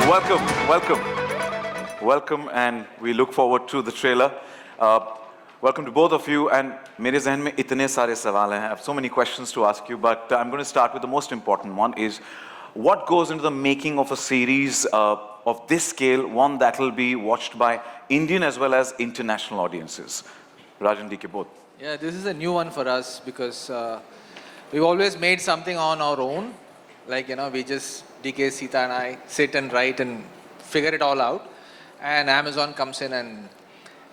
Welcome, welcome, welcome, and we look forward to the trailer. Welcome to both of you. And मेरे ज़हन में इतने सारे सवाल हैं. I have so many questions to ask you, but I'm going to start with the most important one: is what goes into the making of a series of this scale, one that will be watched by Indian as well as international audiences? Rajan DK, both. Yeah, this is a new one for us because we've always made something on our own. Like, we just, DK, Sita and I, sit and write and figure it all out. And Amazon comes in and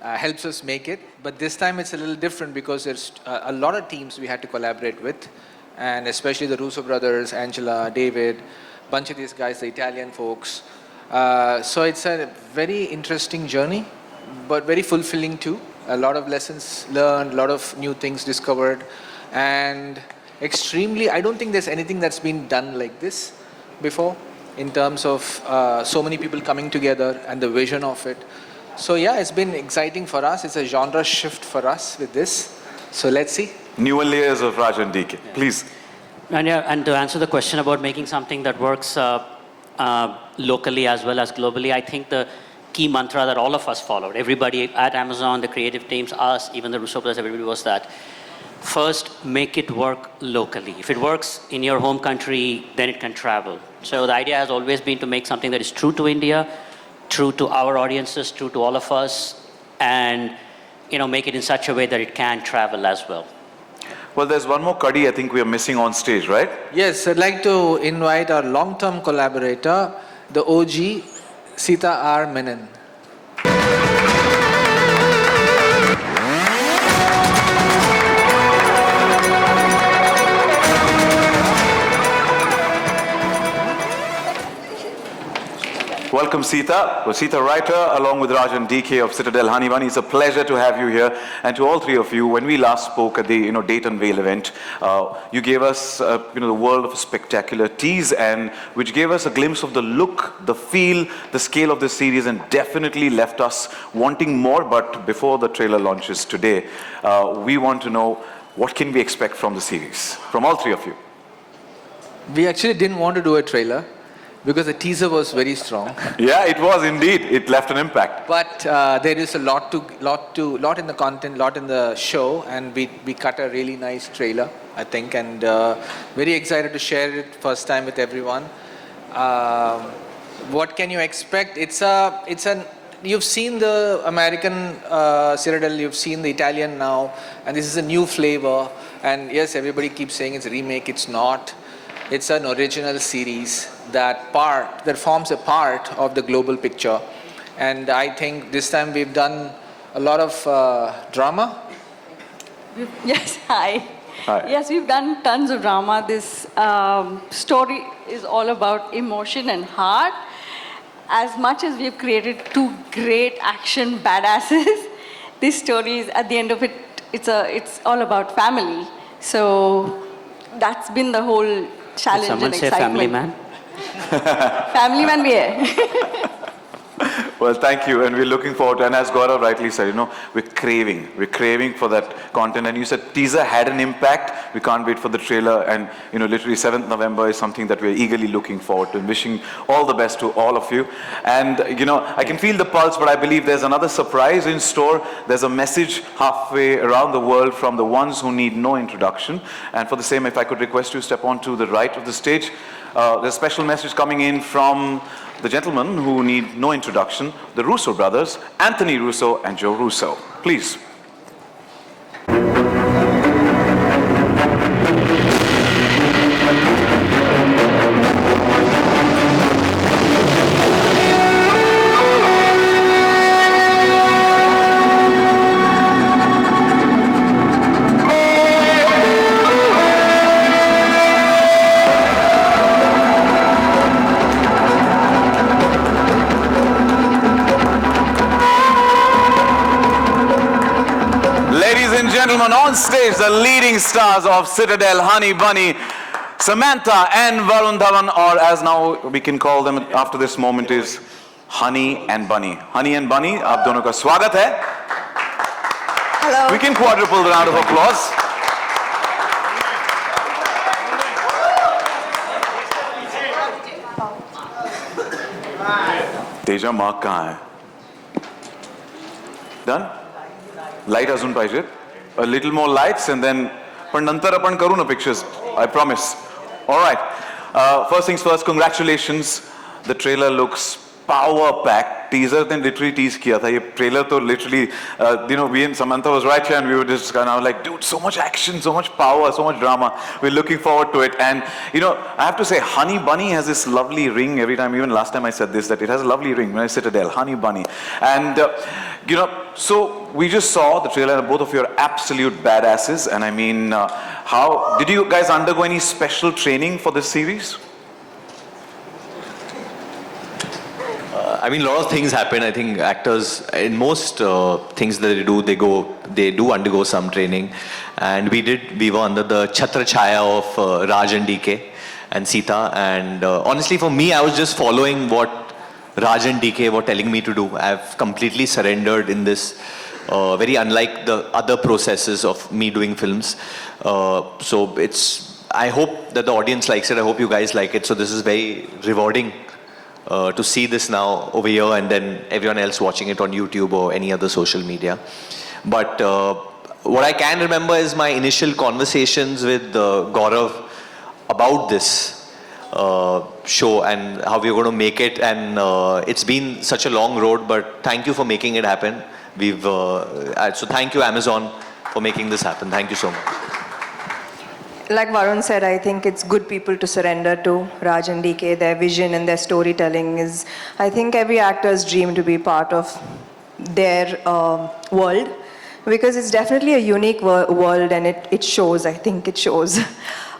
helps us make it. But this time it's a little different because there's a lot of teams we had to collaborate with. And especially the Russo brothers, Angela, David, bunch of these guys, the Italian folks. So it's a very interesting journey, but very fulfilling too. A lot of lessons learned, a lot of new things discovered. And extremely, I don't think there's anything that's been done like this before in terms of so many people coming together and the vision of it. So yeah, it's been exciting for us. It's a genre shift for us with this. So let's see. Newer layers of Rajan DK, please. And to answer the question about making something that works locally as well as globally, I think the key mantra that all of us followed, everybody at Amazon, the creative teams, us, even the Russo brothers, everybody, was that first, make it work locally. If it works in your home country, then it can travel. So the idea has always been to make something that is true to India, true to our audiences, true to all of us, and make it in such a way that it can travel as well. Well, there's one more Kadi I think we are missing on stage, right? Yes, I'd like to invite our long-term collaborator, the OG, Sita R. Menon. Welcome, Sita. Well, Sita, writer, along with Rajan DK of Citadel, Honey Bunny. It's a pleasure to have you here. And to all three of you, when we last spoke at the Date Unveil event, you gave us the world of a spectacular tease, and which gave us a glimpse of the look, the feel, the scale of the series, and definitely left us wanting more. But before the trailer launches today, we want to know, what can we expect from the series, from all three of you? We actually didn't want to do a trailer, because the teaser was very strong. Yeah, it was indeed. It left an impact. But there is a lot in the content, lot in the show, and we cut a really nice trailer, I think, and very excited to share it first time with everyone. What can you expect? You've seen the American Citadel, you've seen the Italian now, and this is a new flavor. And yes, everybody keeps saying it's a remake. It's not. It's an original series that forms a part of the global picture. And I think this time we've done a lot of drama. Yes, hi. Hi. Yes, we've done tons of drama. This story is all about emotion and heart. As much as we've created two great action badasses, this story is, at the end of it, it's all about family. So that's been the whole challenge. Did someone and say excitement. family man? Family man, we are. Well, thank you, and we're looking forward to, and as Gaurav rightly said, we're craving for that content. And you said teaser had an impact. We can't wait for the trailer, and literally 7th November is something that we're eagerly looking forward to, and wishing all the best to all of you. And I can feel the pulse, but I believe there's another surprise in store. There's a message halfway around the world from the ones who need no introduction. And for the same, if I could request you step on to the right of the stage. There's a special message coming in from the gentlemen who need no introduction, the Russo brothers, Anthony Russo and Joe Russo. Please. On stage, the leading stars of Citadel, Honey Bunny, Samantha and Varun Dhawan, or as now we can call them after this moment, is Honey and Bunny. Honey and Bunny, aap dono ka swagat hai. Hello. We can quadruple the round of applause. Teja mark kahan hai? Done? Light azun pahije. A little more lights and then पण नंतर आपण करू ना pictures. I promise. All right. First things first, congratulations. The trailer looks power packed. Teaser then literally tease kiya tha. Ye trailer to literally, we and Samantha was right here and we were just kind of like, dude, so much action, so much power, so much drama. We're looking forward to it. And, I have to say, Honey Bunny has this lovely ring every time. Even last time I said this, that it has a lovely ring. When I Citadel, Honey Bunny. And, so we just saw the trailer and both of you are absolute badasses. And I mean, how, did you guys undergo any special training for this series? I mean, a lot of things happen. I think actors, in most things that they do undergo some training. And we were under the Chhatra Chaya of Raj and DK and Sita. And honestly, for me, I was just following what Raj and DK were telling me to do. I've completely surrendered in this, very unlike the other processes of me doing films. So I hope that the audience likes it. I hope you guys like it. So this is very rewarding. To see this now over here and then everyone else watching it on YouTube or any other social media. But what I can remember is my initial conversations with Gaurav about this show and how we were going to make it. And it's been such a long road, but thank you for making it happen. So thank you, Amazon, for making this happen. Thank you so much. Like Varun said, I think it's good people to surrender to Raj and DK. Their vision and their storytelling is, I think, every actor's dream to be part of their world, because it's definitely a unique world and it shows, I think it shows.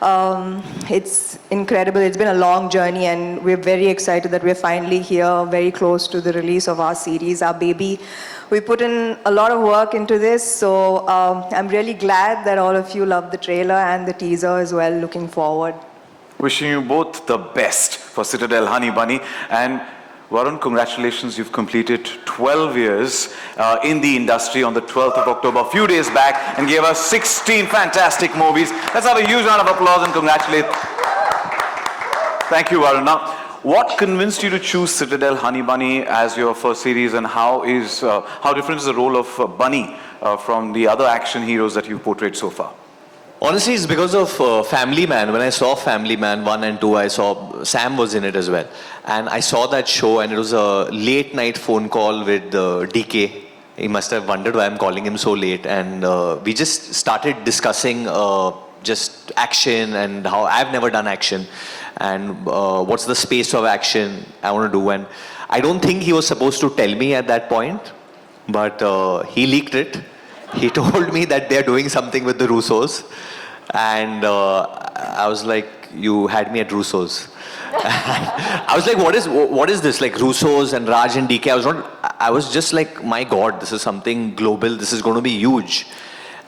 It's incredible. It's been a long journey and we're very excited that we're finally here, very close to the release of our series, our baby. We put in a lot of work into this, so I'm really glad that all of you love the trailer and the teaser as well. Looking forward. Wishing you both the best for Citadel, Honey Bunny. And Varun, congratulations, you've completed 12 years in the industry on the 12th of October, a few days back, and gave us 16 fantastic movies. Let's have a huge round of applause and congratulate. Thank you, Varun. Now, what convinced you to choose Citadel, Honey Bunny as your first series, and how different is the role of Bunny from the other action heroes that you've portrayed so far? Honestly, it's because of Family Man. When I saw Family Man 1 and 2, I saw Sam was in it as well. And I saw that show and it was a late night phone call with DK. He must have wondered why I'm calling him so late. And we just started discussing just action and how I've never done action. And what's the space of action I want to do. And I don't think he was supposed to tell me at that point, but he leaked it. He told me that they're doing something with the Russos. And I was like, you had me at Russos. I was like, what is this? Like Russos and Raj and DK. I was just like, my God, this is something global. This is going to be huge.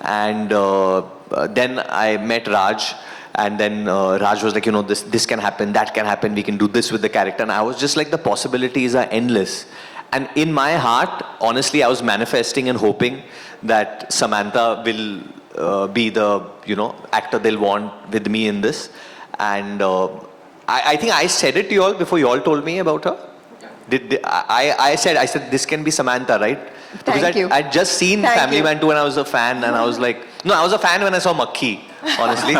And then I met Raj. And then Raj was like, this can happen, that can happen, we can do this with the character. And I was just like, the possibilities are endless. And in my heart, honestly, I was manifesting and hoping that Samantha will be the, actor they'll want with me in this. And I think I said it to you all before you all told me about her. I said, this can be Samantha, right? Because Thank you. I'd just seen Thank Family you. Man 2 and I was a fan. And I was like, no, I was a fan when I saw Makhi, honestly.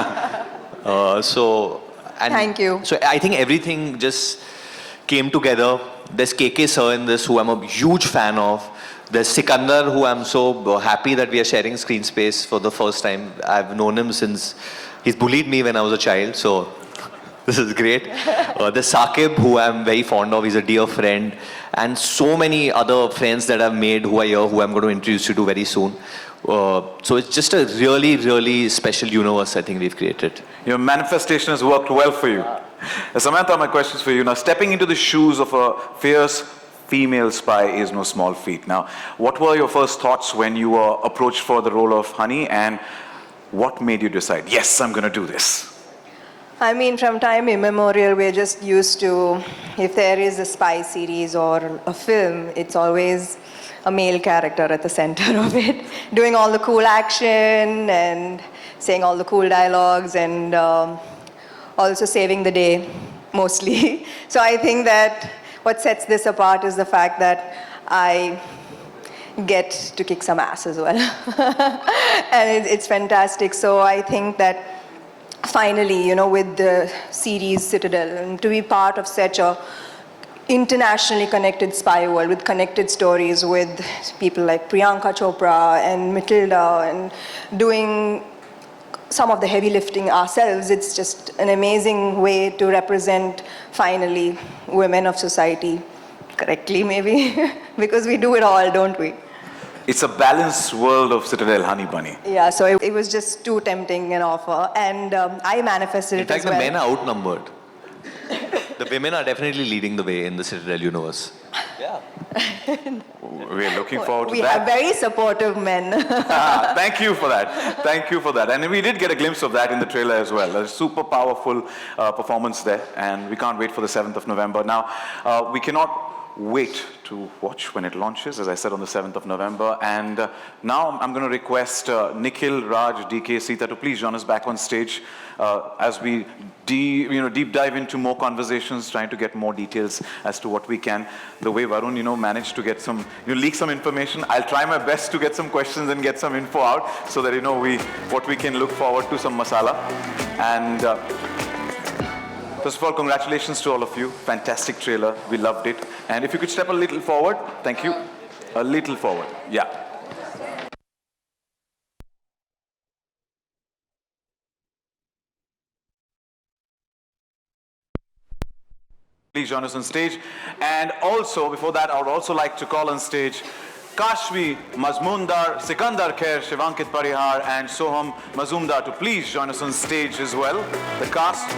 Thank you. So I think everything just came together. There's KK Sir in this, who I'm a huge fan of. There's Sikandar, who I'm so happy that we are sharing screen space for the first time. I've known him since he's bullied me when I was a child, so this is great. There's Saqib, who I'm very fond of. He's a dear friend. And so many other friends that I've made who are here, who I'm going to introduce you to very soon. So it's just a really, really special universe I think we've created. Your manifestation has worked well for you. Samantha, my question's for you. Now, stepping into the shoes of a fierce female spy is no small feat. Now, what were your first thoughts when you were approached for the role of Honey, and what made you decide, yes, I'm going to do this? I mean, from time immemorial, we're just used to, if there is a spy series or a film, it's always a male character at the center of it, doing all the cool action and saying all the cool dialogues and also saving the day, mostly. So I think that what sets this apart is the fact that I get to kick some ass as well. And it's fantastic. So I think that finally, with the series Citadel, and to be part of such a internationally connected spy world with connected stories with people like Priyanka Chopra and Matilda and doing some of the heavy lifting ourselves, it's just an amazing way to represent finally women of society correctly maybe because we do it all, don't we? It's a balanced world of Citadel, honey bunny. Yeah, so it was just too tempting an offer, and I manifested In it fact, as the well. men are outnumbered. The women are definitely leading the way in the Citadel universe. Yeah. We're looking forward to We that. have very supportive men. Thank you for that. Thank you for that. And we did get a glimpse of that in the trailer as well. A super powerful performance there, and we can't wait for the 7th of November. Now, we cannot wait to watch when it launches, as I said, on the 7th of November. And now I'm going to request Nikhil, Raj, DK, Sita to please join us back on stage as we deep dive into more conversations, trying to get more details as to what we can. The way Varun, managed to get some, leak some information. I'll try my best to get some questions and get some info out so that, what we can look forward to, some masala. And first of all, congratulations to all of you. Fantastic trailer. We loved it. And if you could step a little forward. Thank you. A little forward. Yeah. Please join us on stage. And also, before that, I would also like to call on stage Kashvi Mazmundar, Sikandar Khair, Shivankit Parihar, and Soham Mazumdar to please join us on stage as well. The cast.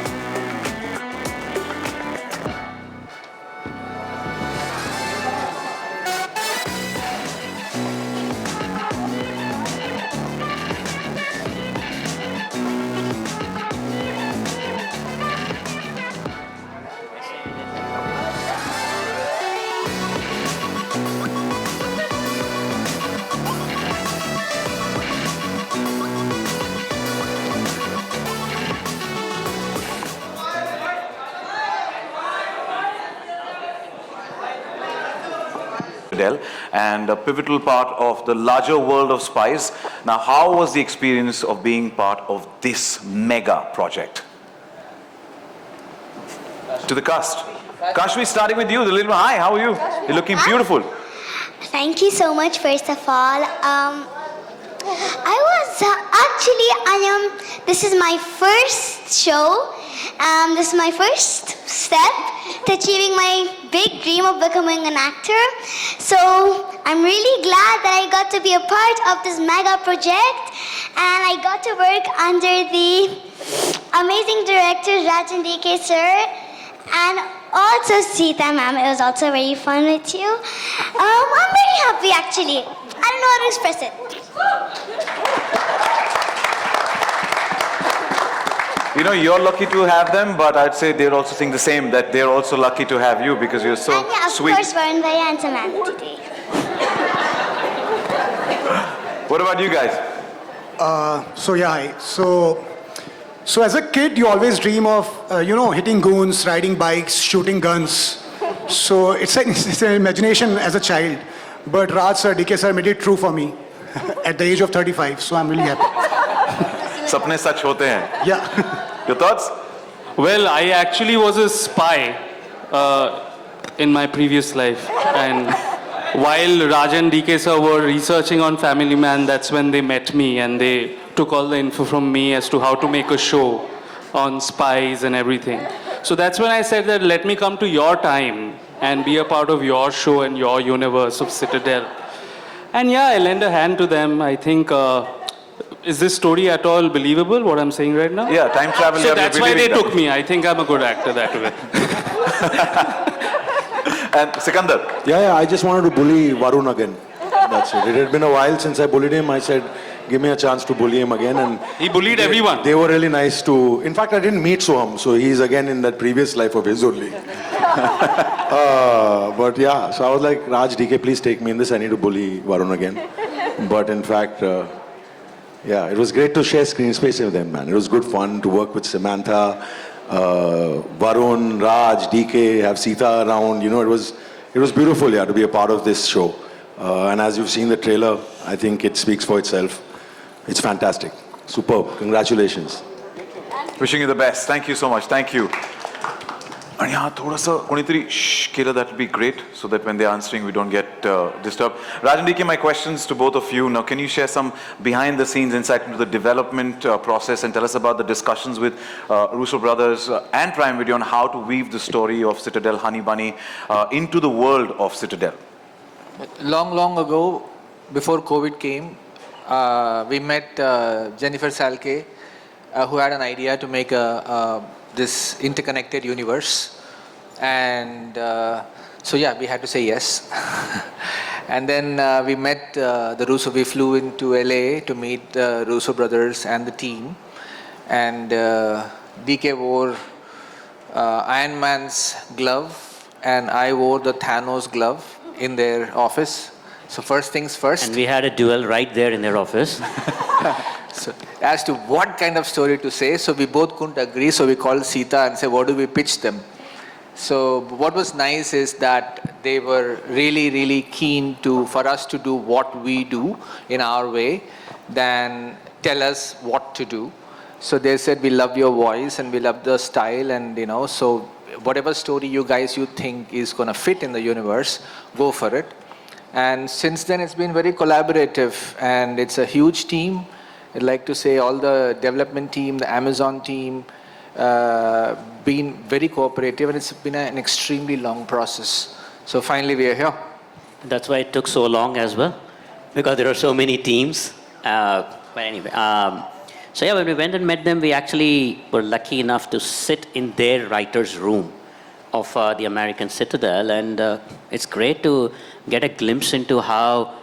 And a pivotal part of the larger world of spies. Now, how was the experience of being part of this mega project? To the cast. Kashvi, starting with you. The little one. Hi, how are you? You're looking beautiful. Thank you so much, first of all. This is my first show. This is my first step to achieving my big dream of becoming an actor. So I'm really glad that I got to be a part of this mega project, and I got to work under the amazing director Raj and DK sir, and also Sita ma'am. It was also very fun with you. I'm very happy actually. I don't know how to express it. You're lucky to have them, but I'd say they're also saying the same, that they're also lucky to have you because you're so And yeah, of sweet. course, Varun, very handsome man today. What about you guys? So as a kid, you always dream of, hitting goons, riding bikes, shooting guns. So it's an imagination as a child. But Raj sir, DK sir made it true for me at the age of 35. So I'm really happy. Sapne sach hote hain. Yeah. Your thoughts? Well, I actually was a spy in my previous life. And while Raj and DK sir were researching on Family Man, that's when they met me and they took all the info from me as to how to make a show on spies and everything. So that's when I said that let me come to your time and be a part of your show and your universe of Citadel. And yeah, I lend a hand to them. I think, is this story at all believable, what I'm saying right now? Yeah, time travel. So that's why they took me. I think I'm a good actor that way. And Sikandar? Yeah, I just wanted to bully Varun again. That's it. It had been a while since I bullied him. I said, give me a chance to bully him again. And He bullied everyone. They were really nice to... In fact, I didn't meet Soham, so he's again in that previous life of his only. But yeah, so I was like, Raj, DK, please take me in this. I need to bully Varun again. But in fact, yeah, it was great to share screen space with them, man. It was good fun to work with Samantha. Varun, Raj, DK, have Sita around. You know, it was beautiful, yeah, to be a part of this show. And as you've seen the trailer, I think it speaks for itself. It's fantastic. Superb. Congratulations. Wishing you the best. Thank you so much. Thank you. And yeah, thoda sa konitari shh kela, that would be great, so that when they're answering, we don't get disturbed. Raj and DK, my questions to both of you. Now, can you share some behind-the-scenes insight into the development process and tell us about the discussions with Russo brothers and Prime Video on how to weave the story of Citadel, Honey Bunny into the world of Citadel? Long ago, before COVID came, we met Jennifer Salke, who had an idea to make this interconnected universe. And so yeah, we had to say yes. And then we met the Russo. We flew into LA to meet the Russo brothers and the team. And DK wore Iron Man's glove, and I wore the Thanos glove in their office. So first things first. And we had a duel right there in their office. So as to what kind of story to say, so we both couldn't agree, so we called Sita and said, what do we pitch them? So what was nice is that they were really keen for us to do what we do in our way, than tell us what to do. So they said, we love your voice and we love the style, and so whatever story you think is gonna fit in the universe, go for it. And since then it's been very collaborative, and it's a huge team. I'd like to say all the development team, the Amazon team, been very cooperative, and it's been an extremely long process. So finally we are here. That's why it took so long as well, because there are so many teams. But anyway, so yeah, when we went and met them, we actually were lucky enough to sit in their writer's room of the American Citadel, and it's great to get a glimpse into how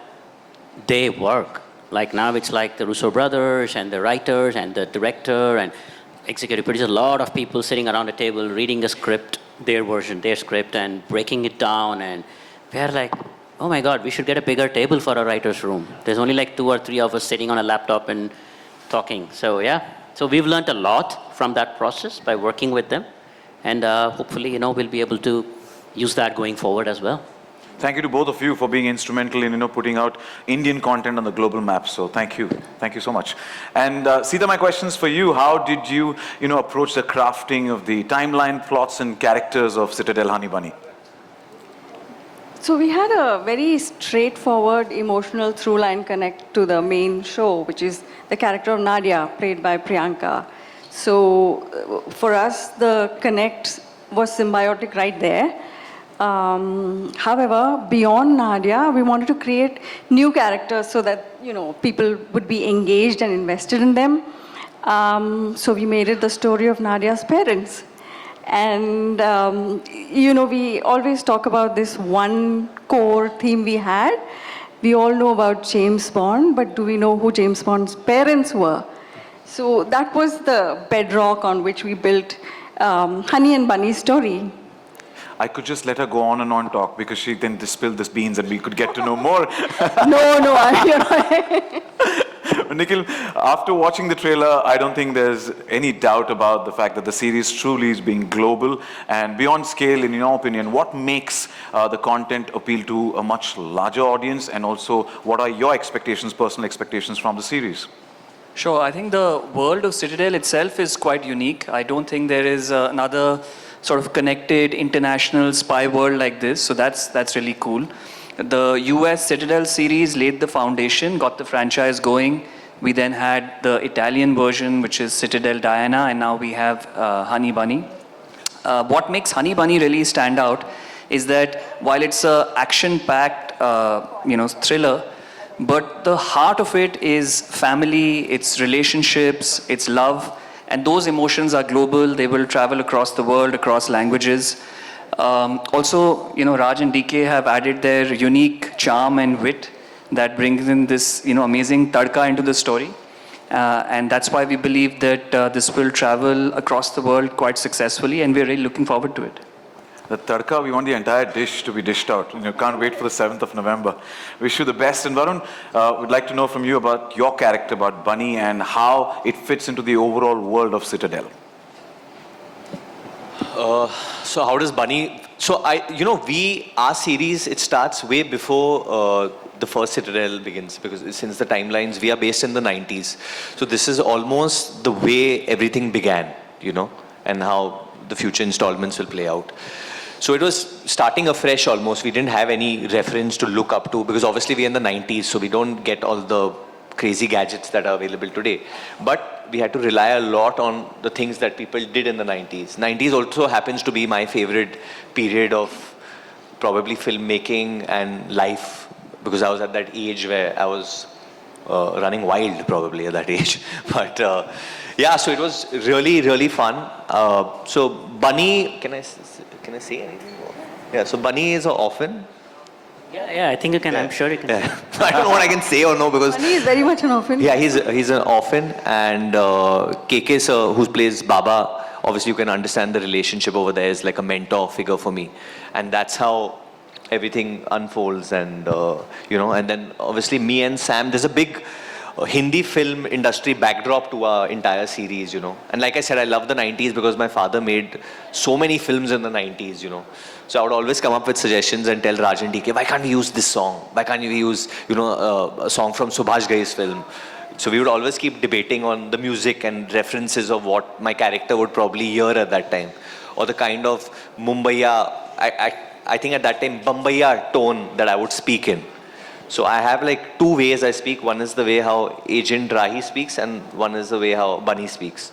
they work. Like now it's like the Russo brothers and the writers and the director and executive producer, a lot of people sitting around a table reading a script, their version, their script, and breaking it down. And we're like, oh my God, we should get a bigger table for our writer's room. There's only like 2 or 3 of us sitting on a laptop and talking. So yeah, so we've learned a lot from that process by working with them. And hopefully, we'll be able to use that going forward as well. Thank you to both of you for being instrumental in putting out Indian content on the global map. So thank you so much. And Sita, my questions for you. How did you approach the crafting of the timeline, plots, and characters of Citadel, Honey Bunny? So we had a very straightforward emotional through line connect to the main show, which is the character of Nadia, played by Priyanka. So for us, the connect was symbiotic right there. However, beyond Nadia, we wanted to create new characters so that, people would be engaged and invested in them. So we made it the story of Nadia's parents. And, we always talk about this one core theme we had. We all know about James Bond, but do we know who James Bond's parents were? So that was the bedrock on which we built Honey and Bunny's story. I could just let her go on and on talk, because she then spilled the beans and we could get to know more. Nikhil, after watching the trailer, I don't think there's any doubt about the fact that the series truly is being global and beyond scale. In your opinion, what makes the content appeal to a much larger audience, and also what are your expectations, personal expectations from the series? Sure, I think the world of Citadel itself is quite unique. I don't think there is another sort of connected international spy world like this, so that's really cool. The US Citadel series laid the foundation, got the franchise going. We then had the Italian version, which is Citadel Diana, and now we have Honey Bunny. What makes Honey Bunny really stand out is that while it's a action-packed, thriller, but the heart of it is family, it's relationships, it's love, and those emotions are global. They will travel across the world, across languages. Also, Raj and DK have added their unique charm and wit that brings in this, amazing tadka into the story. And that's why we believe that this will travel across the world quite successfully, and we're really looking forward to it. The tadka, we want the entire dish to be dished out. Can't wait for the 7th of November. Wish you the best. And Varun, we'd like to know from you about your character, about Bunny, and how it fits into the overall world of Citadel. So how does Bunny? So our series, it starts way before the first Citadel begins, because since the timelines, we are based in the 90s. So this is almost the way everything began, and how the future installments will play out. So it was starting afresh almost. We didn't have any reference to look up to, because obviously we're in the 90s, so we don't get all the crazy gadgets that are available today. But we had to rely a lot on the things that people did in the 90s. 90s also happens to be my favorite period of probably filmmaking and life, because I was at that age where I was running wild probably at that age. But yeah, so it was really, really fun. So Bunny, can I say anything more? Yeah, so Bunny is an orphan. Yeah, I think you can. Yeah. I'm sure you can. Yeah. I don't know what I can say or no, because Bunny is very much an orphan. yeah, he's an orphan, and KK sir, who plays Baba, obviously you can understand the relationship over there is like a mentor figure for me, and that's how everything unfolds. And and then obviously me and Sam, there's a big Hindi film industry backdrop to our entire series, And like I said, I love the 90s because my father made so many films in the 90s, So I would always come up with suggestions and tell Raj and DK, why can't we use this song? Why can't we use, a song from Subhash Ghai's film? So we would always keep debating on the music and references of what my character would probably hear at that time. Or the kind of Mumbaiya, I think at that time, Bombaya tone that I would speak in. So I have like two ways I speak. One is the way how Agent Rahi speaks, and one is the way how Bunny speaks.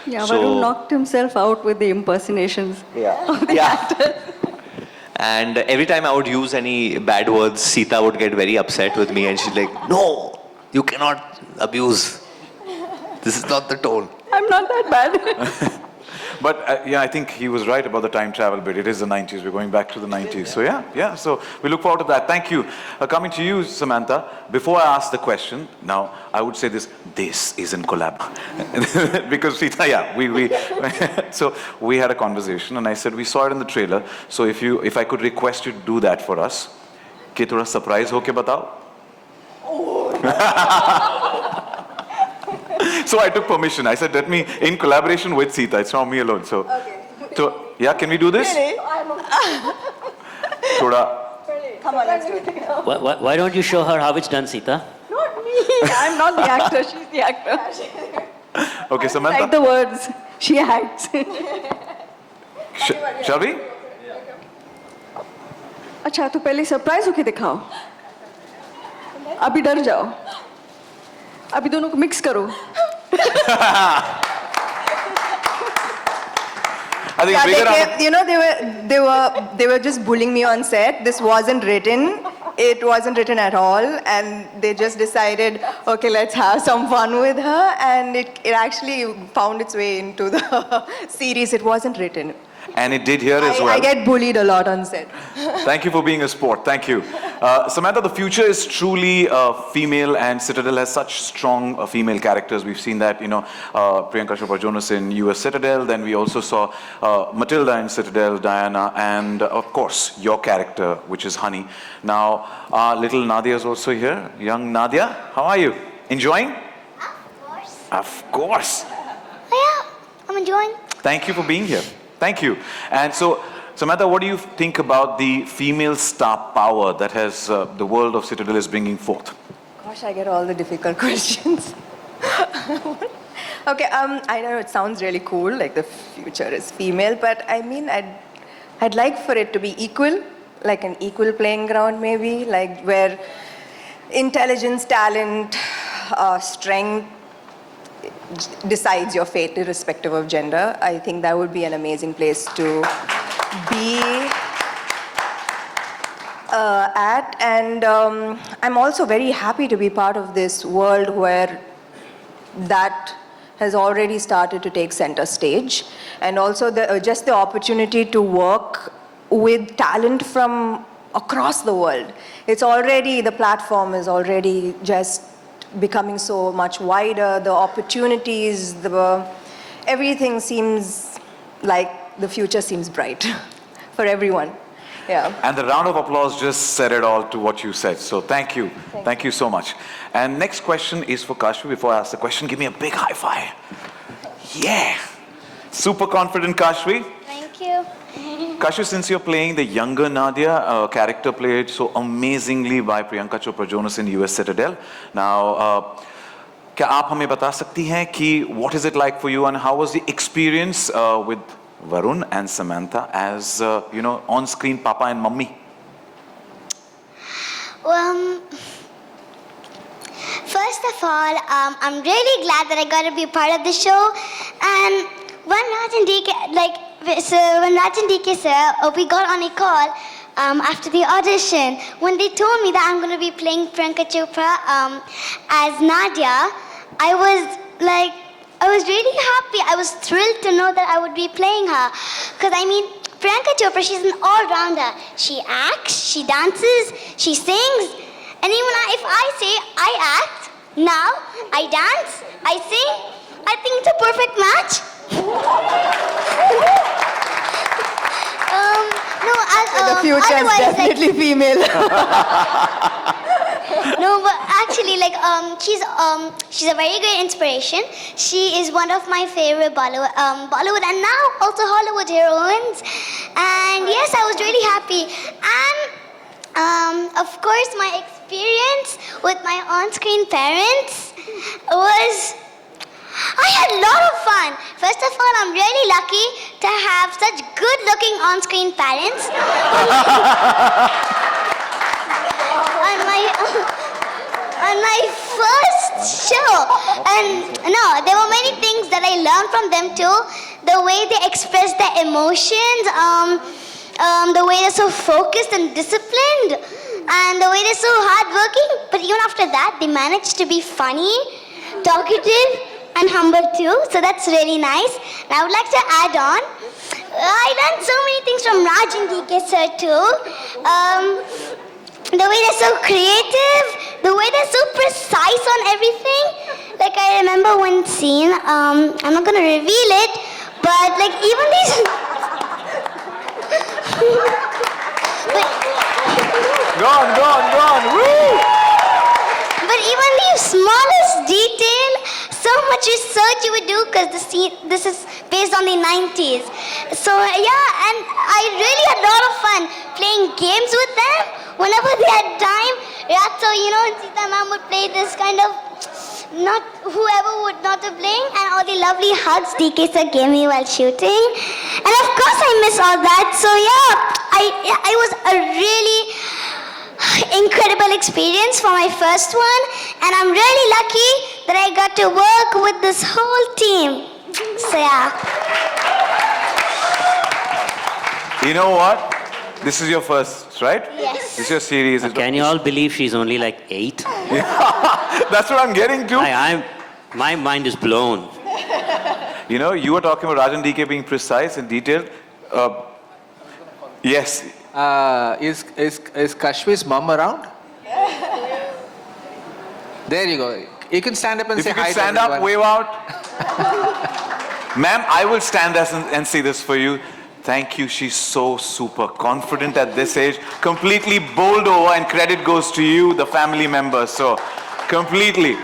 Yeah, So- Varun knocked himself out with the impersonations. Yeah. And every time I would use any bad words, Sita would get very upset with me, and she's like, no, you cannot abuse. This is not the tone. I'm not that bad. But yeah, I think he was right about the time travel bit. It is the 90s. We're going back to the 90s. So yeah. So we look forward to that. Thank you. Coming to you, Samantha. Before I ask the question, now I would say this is in collab. Because Sita, we so we had a conversation, and I said we saw it in the trailer. So if I could request you to do that for us, कि थोड़ा surprise होके बताओ. So I took permission. I said, let me, in collaboration with Sita, it's not me alone. So, so yeah, can we do this? Thoda. Come on, let's do it. Why don't you show her how it's done, Sita? Not me. I'm not the actor. She's the actor. Okay, Like Samantha. the words. She acts. Shall we? अच्छा तो पहले surprise होके दिखाओ अभी डर जाओ अभी दोनों को मिक्स करो I think Yeah, bigger they were just bullying me on set. This wasn't written. It wasn't written at all, and they just decided, okay, let's have some fun with her, and it actually found its way into the series. It wasn't written. And it did here as well. I get bullied a lot on set. Thank you for being a sport. Thank you. Samantha, the future is truly female, and Citadel has such strong female characters. We've seen that, Priyanka Chopra Jonas in US Citadel. Then we also saw Matilda in Citadel, Diana, and of course, your character, which is Honey. Now, little Nadia is also here. Young Nadia, how are you? Enjoying? Of course. Of course. Oh, yeah, I'm enjoying. Thank you for being here. Thank you. And so, Samantha, what do you think about the female star power that has the world of Citadel is bringing forth? Gosh, I get all the difficult questions. Okay, I know it sounds really cool, like the future is female, but I mean, I'd like for it to be equal, like an equal playing ground maybe, like where intelligence, talent, strength decides your fate irrespective of gender. I think that would be an amazing place to be at. And I'm also very happy to be part of this world where that has already started to take center stage. And also just the opportunity to work with talent from across the world. It's already, the platform is already just becoming so much wider, the opportunities, everything seems like the future seems bright for everyone. Yeah. And the round of applause just said it all to what you said. So thank you. Thank you so much. And next question is for Kashvi. Before I ask the question, give me a big high five. Yeah. Super confident, Kashvi. Thank Thank you. Kashvi, since you're playing the younger Nadia, a character played so amazingly by Priyanka Chopra Jonas in US Citadel. Now, क्या आप हमें बता सकती हैं कि what is it like for you and how was the experience with Varun and Samantha as on-screen Papa and Mummy? First of all, I'm really glad that I got to be a part of the show. And when Raj and DK sir, we got on a call after the audition. When they told me that I'm going to be playing Priyanka Chopra as Nadia, I was really happy. I was thrilled to know that I would be playing her. Because Priyanka Chopra, she's an all-rounder. She acts, she dances, she sings. And even if I say I act, now I dance, I sing, I think it's a perfect match. The future is definitely female. No, but actually, she's a very great inspiration. She is one of my favorite Bollywood and now also Hollywood heroines. And yes, I was really happy. And of course, my experience with my on-screen parents was, I had a lot of fun. First of all, I'm really lucky to have such good-looking on-screen parents. On my first show. And no, there were many things that I learned from them too. The way they express their emotions, the way they're so focused and disciplined, and the way they're so hardworking. But even after that, they managed to be funny, talkative, and humble too. So that's really nice. And I would like to add on, I learned so many things from Raj and DK sir too. The way they're so creative, the way they're so precise on everything. Like I remember one scene, I'm not gonna reveal it, but even these... Go on, woo! But even the smallest detail, so much research you would do because this is based on the 90s. So yeah, and I really had a lot of fun playing games with them. Whenever they had time, Rato, and Sita ma'am would play this kind of, whoever would not have playing, and all the lovely hugs DK sir gave me while shooting. And of course I miss all that. So yeah, it was a really incredible experience for my first one, and I'm really lucky that I got to work with this whole team. So yeah. You know what? This is your first, right? Yes. This is your series. Can you all believe she's only like 8? That's what I'm getting to. My mind is blown. You were talking about Raj and DK being precise and detailed. Yes. Is Kashvi's mom around? There you go. You can stand up and If say you hi could to stand up, everyone. wave out. Ma'am, I will stand and say this for you. Thank you. She's so super confident at this age. Completely bowled over, and credit goes to you, the family members. So, completely.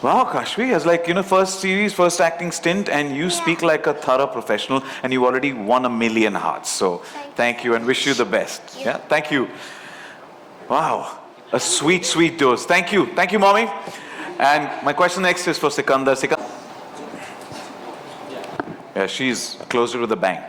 Wow, Kashvi has first series, first acting stint, and you speak like a thorough professional, and you already won 1 million hearts. So, thank you and wish you the best. Yeah, thank you. Wow, a sweet, sweet dose. Thank you, mommy. And my question next is for Sikandar. Yeah, she's closer to the bang.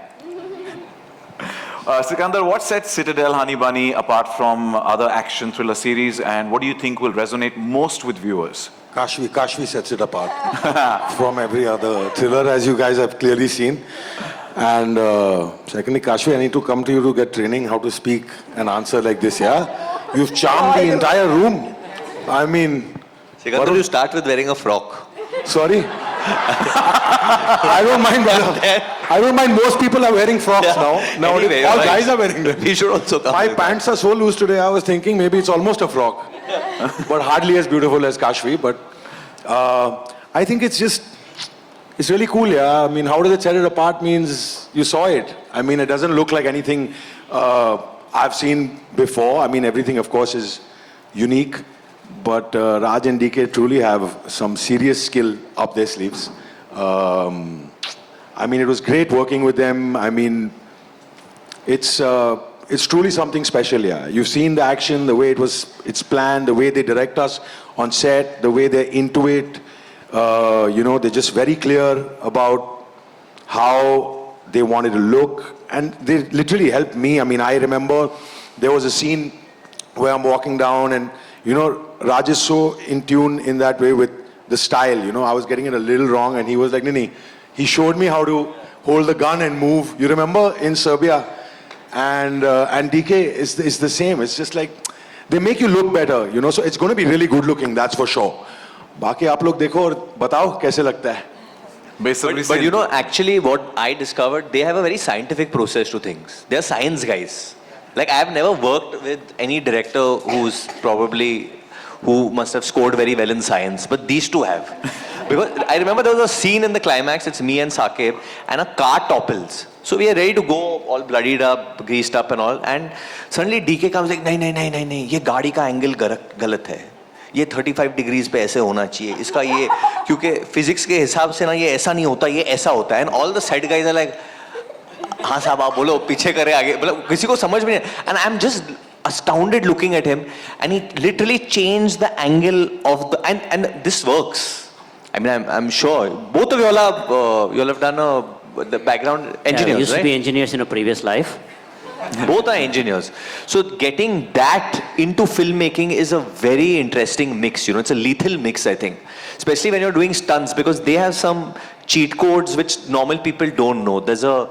Sikandar, what sets Citadel Honey Bunny apart from other action thriller series, and what do you think will resonate most with viewers? Kashvi sets it apart from every other thriller, as you guys have clearly seen. And secondly, Kashvi, I need to come to you to get training how to speak and answer like this, yeah? You've charmed the entire room. I mean... Sikandar, you start with wearing a frock. Sorry? I don't mind, brother. I don't mind. Most people are wearing frocks now. Anyway, all guys are wearing them. We should also come. My pants are so loose today, I was thinking maybe it's almost a frock. But hardly as beautiful as Kashvi. But I think it's really cool, yeah. I mean, how does it set it apart means you saw it. I mean, it doesn't look like anything I've seen before. I mean, everything, of course, is unique. But Raj and DK truly have some serious skill up their sleeves. I mean, it was great working with them. I mean, it's truly something special, yeah. You've seen the action, the way it's planned, the way they direct us on set, the way they're into it. You know, they're just very clear about how they wanted to look. And they literally helped me. I mean, I remember there was a scene where I'm walking down and, you know, Raj is so in tune in that way with the style. You know, I was getting it a little wrong and he was like, Nini, he showed me how to hold the gun and move. You remember in Serbia? And DK is the same. It's just like, they make you look better, you know, so it's going to be really good looking, that's for sure. Baaki aap log dekho aur batao kaise lagta hai. But you know, actually what I discovered, they have a very scientific process to things. They're science guys. Like, I've never worked with any director who must have scored very well in science, but these two have. Because I remember there was a scene in the climax, it's me and Saqib, and a car topples. So we are ready to go, all bloodied up, greased up and all, and suddenly DK comes like, nahi, ye gaadi ka angle galat hai. ये 35 degrees पे ऐसे होना चाहिए इसका ये क्योंकि physics के हिसाब से ना ये ऐसा नहीं होता ये ऐसा होता है and all the set guys are like हाँ साहब आप बोलो पीछे करे आगे मतलब किसी को समझ में नहीं and I am just astounded looking at him and he literally changed the angle of the and this works. I mean I'm sure both of you all have done the background engineers, we used right? to be engineers in a previous life. Both are engineers. So getting that into filmmaking is a very interesting mix, you know, it's a lethal mix, I think. Especially when you're doing stunts because they have some cheat codes which normal people don't know. There's a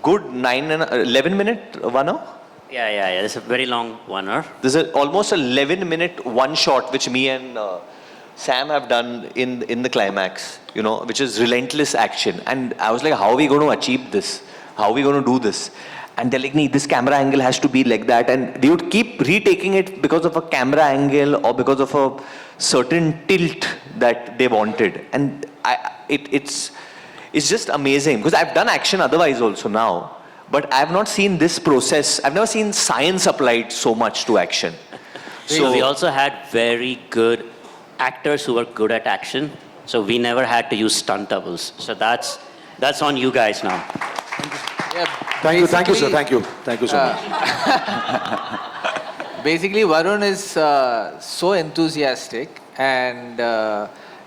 good 11 minute one hour? Yeah. It's a very long 1 hour. There's almost 11 minute one shot which me and Sam have done in the climax, you know, which is relentless action. And I was like, how are we going to achieve this? How are we going to do this? And they're like, nee, this camera angle has to be like that. And they would keep retaking it because of a camera angle or because of a certain tilt that they wanted. And it's just amazing. Because I've done action otherwise also now. But I've not seen this process. I've never seen science applied so much to action. So we also had very good actors who were good at action. So we never had to use stunt doubles. So that's on you guys now. Yeah, Thank you, sir. Thank you so much. Basically, Varun is so enthusiastic and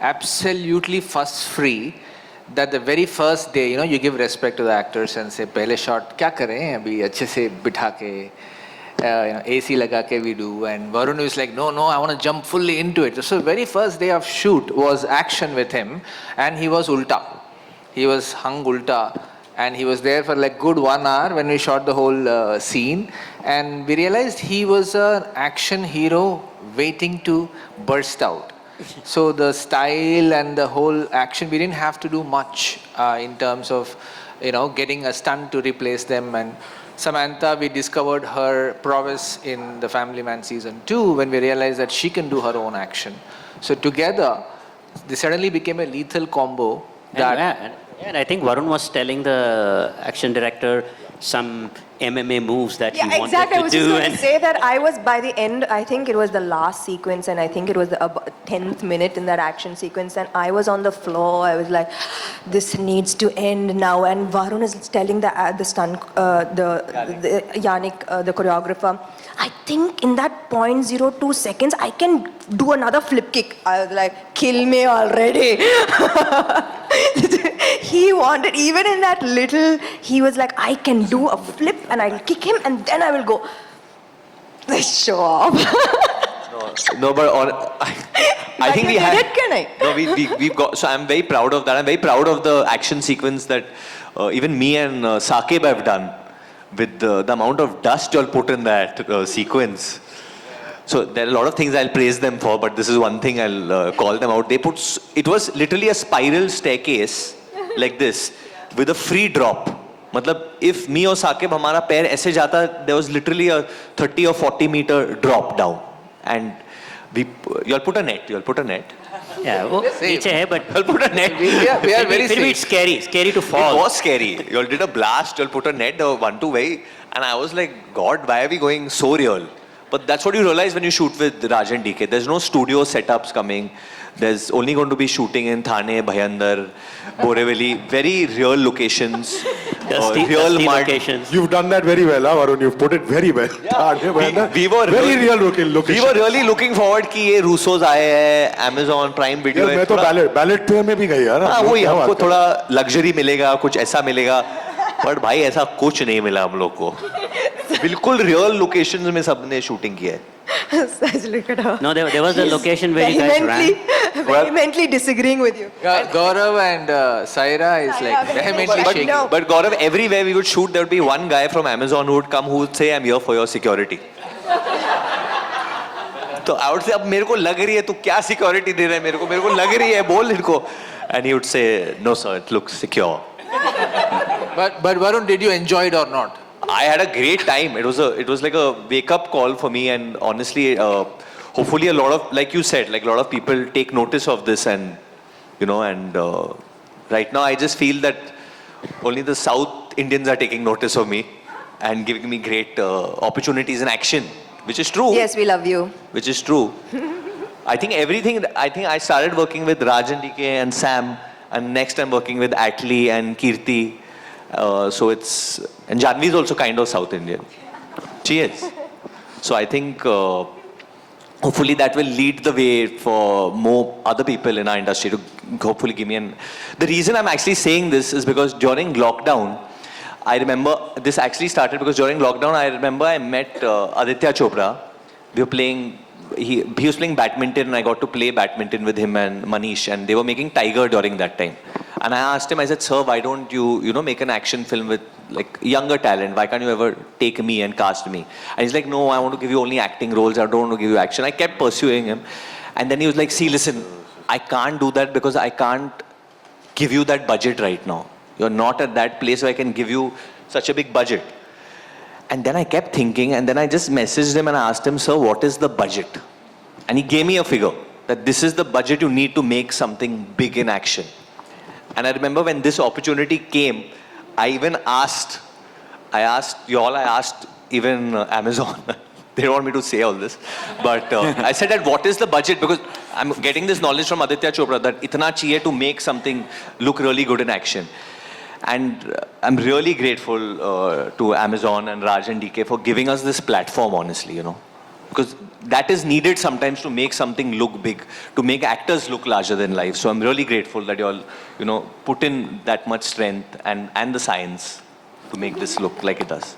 absolutely fuss-free that the very first day, you know, you give respect to the actors and say, "Pehle shot kya kare? Abhi अच्छे से बिठा के, you know, AC लगा के we do." And Varun is like, "No, I want to jump fully into it." So very first day of shoot was action with him, and he was ulta. He was hung ulta. And he was there for like good 1 hour when we shot the whole scene. And we realized he was an action hero waiting to burst out. So the style and the whole action, we didn't have to do much in terms of, you know, getting a stunt to replace them. And Samantha, we discovered her prowess in The Family Man season 2 when we realized that she can do her own action. So together, they suddenly became a lethal combo. And I think Varun was telling the action director some MMA moves that he wanted exactly. to do. I was just going to say that I was, by the end, I think it was the last sequence and I think it was the 10th minute in that action sequence and I was on the floor. I was like, this needs to end now. And Varun is telling the stunt, Yannick, the choreographer, I think in that 0.02 seconds, I can do another flip kick. I was like, kill me already. He wanted, even in that little, he was like, I can do a flip and I'll kick him and then I will go. Show off. No, but I think we had. We've got. So I'm very proud of that. I'm very proud of the action sequence that even me and Saqib have done with the amount of dust you'll put in that sequence. So there are a lot of things I'll praise them for, but this is one thing I'll call them out. It was literally a spiral staircase like this with a free drop. मतलब if me or Saqib हमारा पैर ऐसे जाता, there was literally a 30 or 40 meter drop down, and you'll put a net. Yeah, वो नीचे है, but you'll put a net. We are very फिर भी it's scary to fall. It was scary. You'll did a blast. You'll put a net, 1-2 way, and I was like, God, why are we going so real? But that's what you realize when you shoot with Raj and DK. There's no studio setups coming. There's only going to be shooting in Thane, Bhayandar, Borivali, very real locations. Real mud. locations. You've done that very well, huh, Varun? You've put it very well. We were very really- real location. We were really looking forward कि ये Russos आए हैं, Amazon Prime Video यार है. मैं तो ballot पे में भी गई यार. हाँ वही क्या हमको बात है? थोड़ा लग्जरी मिलेगा, कुछ ऐसा मिलेगा. बट भाई ऐसा कुछ नहीं मिला हम लोग को. बिल्कुल रियल लोकेशंस में सबने शूटिंग किया है. Saj, look at her. No, there was a location where you guys ran. Vehemently disagreeing with you. Gaurav and Saira is like vehemently but shaking. no. But Gaurav, everywhere we would shoot, there would be one guy from Amazon who would come who would say, I'm here for your security. तो I would say, अब मेरे को लग रही है, तू क्या security दे रहा है मेरे को लग रही है, बोल इनको. And he would say, no sir, it looks secure. But Varun, did you enjoy it or not? I had a great time. It was like a wake-up call for me, and honestly, hopefully a lot of, like you said, like a lot of people take notice of this, and right now I just feel that only the South Indians are taking notice of me and giving me great opportunities in action, which is true. Yes, we love you. Which is true. I think I started working with Raj and DK and Sam, and next I'm working with Atlee and Kirti. And Janvi is also kind of South Indian. She is. So I think hopefully that will lead the way for more other people in our industry to hopefully give me The reason I'm actually saying this is because during lockdown, I remember, this actually started because during lockdown, I remember I met Aditya Chopra. We were playing, he was playing badminton, and I got to play badminton with him and Manish, and they were making Tiger during that time. And I asked him, I said, sir, why don't you make an action film with like younger talent? Why can't you ever take me and cast me? And he's like, no, I want to give you only acting roles. I don't want to give you action. I kept pursuing him. And then he was like, see, listen, I can't do that because I can't give you that budget right now. You're not at that place where I can give you such a big budget. And then I kept thinking, and then I just messaged him and I asked him, sir, what is the budget? And he gave me a figure that this is the budget you need to make something big in action. And I remember when this opportunity came, I even asked even Amazon. They don't want me to say all this. But I said that what is the budget? Because I'm getting this knowledge from Aditya Chopra that itna chahiye to make something look really good in action. And I'm really grateful to Amazon and Raj and DK for giving us this platform, honestly, Because that is needed sometimes to make something look big, to make actors look larger than life. So I'm really grateful that you all, put in that much strength and the science to make this look like it does.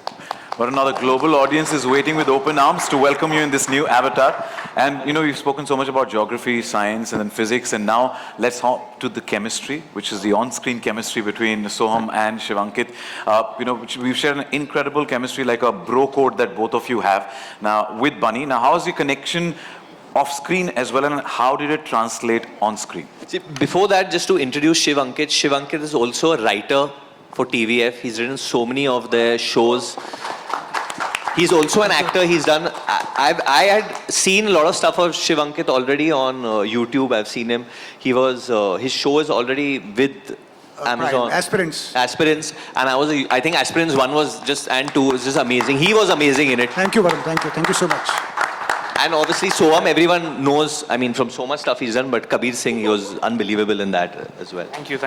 But another global audience is waiting with open arms to welcome you in this new avatar. And we've spoken so much about geography, science, and then physics. And now let's hop to the chemistry, which is the on-screen chemistry between Soham and Shivankit. Which we've shared an incredible chemistry, like a bro code that both of you have now with Bunny. Now, how's the connection off screen as well, and how did it translate on screen? See, before that, just to introduce Shivankit. Shivankit is also a writer for TVF. He's written so many of their shows. He's also an actor. He's done. I had seen a lot of stuff of Shivankit already on YouTube. I've seen him. His show is already with Amazon. Aspirants. And I think Aspirants 1 was just, and 2 was just amazing. He was amazing in it. Thank you, Varun. Thank you so much. And obviously Soham, everyone knows, from so much stuff he's done, but Kabir Singh, he was unbelievable in that as well. Thank you.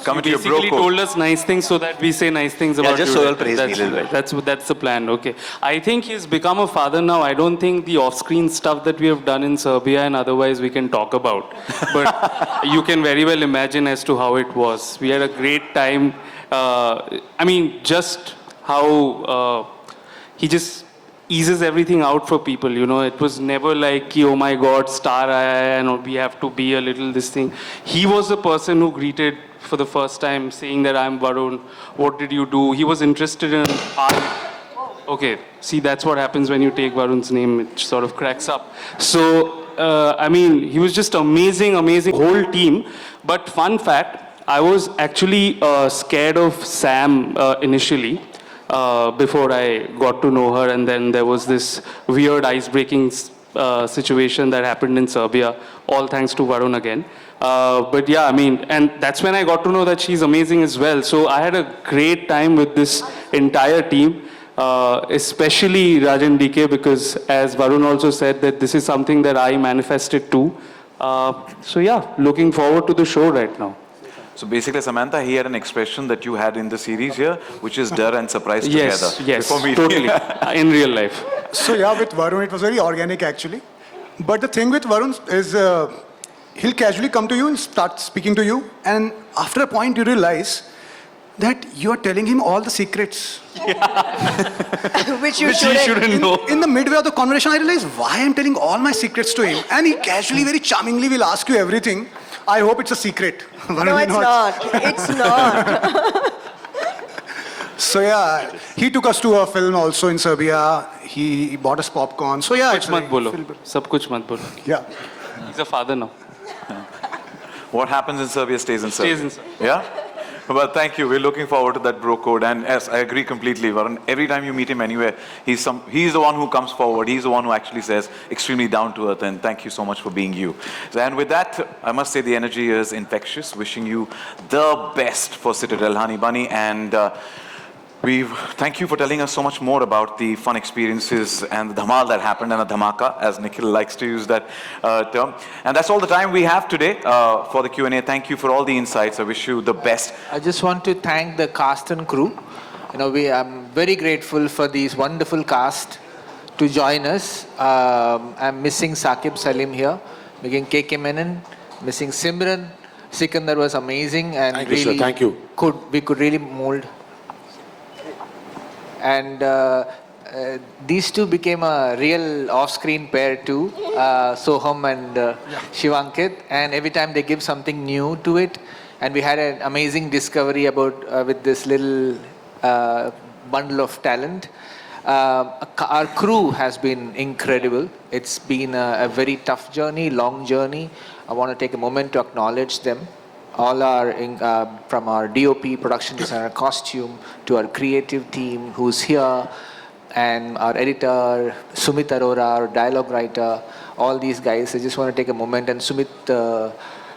Coming to your bro Basically code. told us nice things so that we say nice things about just you. so you'll praise me a little bit. That's the plan, okay. I think he's become a father now. I don't think the off-screen stuff that we have done in Serbia and otherwise we can talk about. But you can very well imagine as to how it was. We had a great time. Just how he just eases everything out for people, It was never like, oh my God, star aaya and we have to be a little this thing. He was the person who greeted for the first time saying that I'm Varun, what did you do? He was interested in art. Okay, see, that's what happens when you take Varun's name, it sort of cracks up. So, he was just amazing, whole team. But fun fact, I was actually scared of Sam initially. Before I got to know her, and then there was this weird ice-breaking situation that happened in Serbia, all thanks to Varun again. But yeah, and that's when I got to know that she's amazing as well. So I had a great time with this entire team. especially Rajan DK, because as Varun also said, that this is something that I manifested too. So yeah, looking forward to the show right now. So basically, Samantha, he had an expression that you had in the series here, which is dar and surprise together. Yes, Before meeting. totally, in real life. So yeah, with Varun, it was very organic actually. But the thing with Varun is he'll casually come to you and start speaking to you. And after a point, you realize that you are telling him all the secrets. Which you Which he shouldn't know. In the midway of the conversation, I realized why I'm telling all my secrets to him. And he casually, very charmingly will ask you everything. I hope it's a secret. No, it's not. It's not. So yeah, he took us to a film also in Serbia. He bought us popcorn. So yeah, Kuch mat bolo. Sab kuch mat bolo. Yeah. He's a father now. What happens in Serbia stays in Serbia. Stays in Serbia. Yeah? Well, thank you. We're looking forward to that bro code. And yes, I agree completely, Varun. Every time you meet him anywhere, he's the one who comes forward. He's the one who actually says extremely down to earth. And thank you so much for being you. And with that, I must say the energy is infectious. Wishing you the best for Citadel, Honey Bunny. And thank you for telling us so much more about the fun experiences and the dhamal that happened, and a dhamaka, as Nikhil likes to use that term. And that's all the time we have today for the Q&A. Thank you for all the insights. I wish you the best. I just want to thank the cast and crew. I'm very grateful for these wonderful cast to join us. I'm missing Saqib Salim here, missing KK Menon, missing Simran. Sikandar was amazing, and Thank really you, sir. Thank you. we could really mold. And these two became a real off-screen pair too, Soham and Shivankit. And every time they give something new to it, and we had an amazing discovery about with this little bundle of talent. Our crew has been incredible. It's been a very tough journey, long journey. I want to take a moment to acknowledge them. All our, from our DOP, production designer, costume, to our creative team who's here, and our editor, Sumit Arora, our dialogue writer, all these guys. I just want to take a moment, and Sumit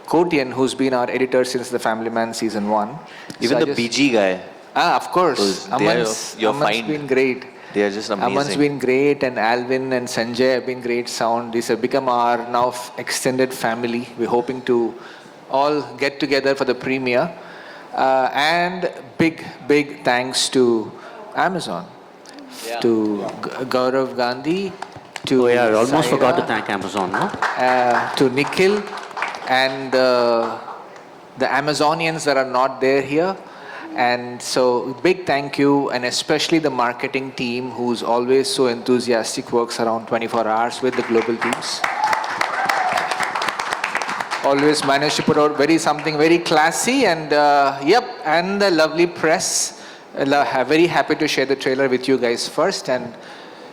Kotian, who's been our editor since The Family Man season 1. Even the BG guy. Of course. Aman's been great. They are just amazing. Aman's been great, and Alvin and Sanjay have been great sound. These have become our now extended family. We're hoping to all get together for the premiere. And big thanks to Amazon, to Gaurav Gandhi, to I almost Saira, forgot to thank Amazon, no? to Nikhil, and the Amazonians that are not there here. And so big thank you, and especially the marketing team who's always so enthusiastic, works around 24 hours with the global teams. Always managed to put out something very classy, and and the lovely press. Very happy to share the trailer with you guys first, and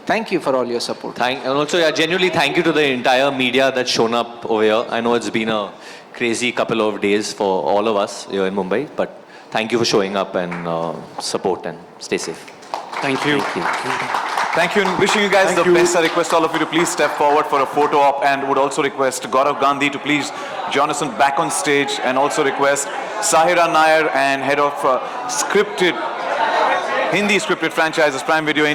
thank you for all your support. And also, genuinely thank you to the entire media that's shown up over here. I know it's been a crazy couple of days for all of us here in Mumbai, but thank you for showing up and support, and stay safe. Thank you. Thank you, and wishing you guys the best. I request all of you to please step forward for a photo op, and would also request Gaurav Gandhi to please join us back on stage, and also request Sahira Nair and head of Hindi scripted franchises, Prime Video.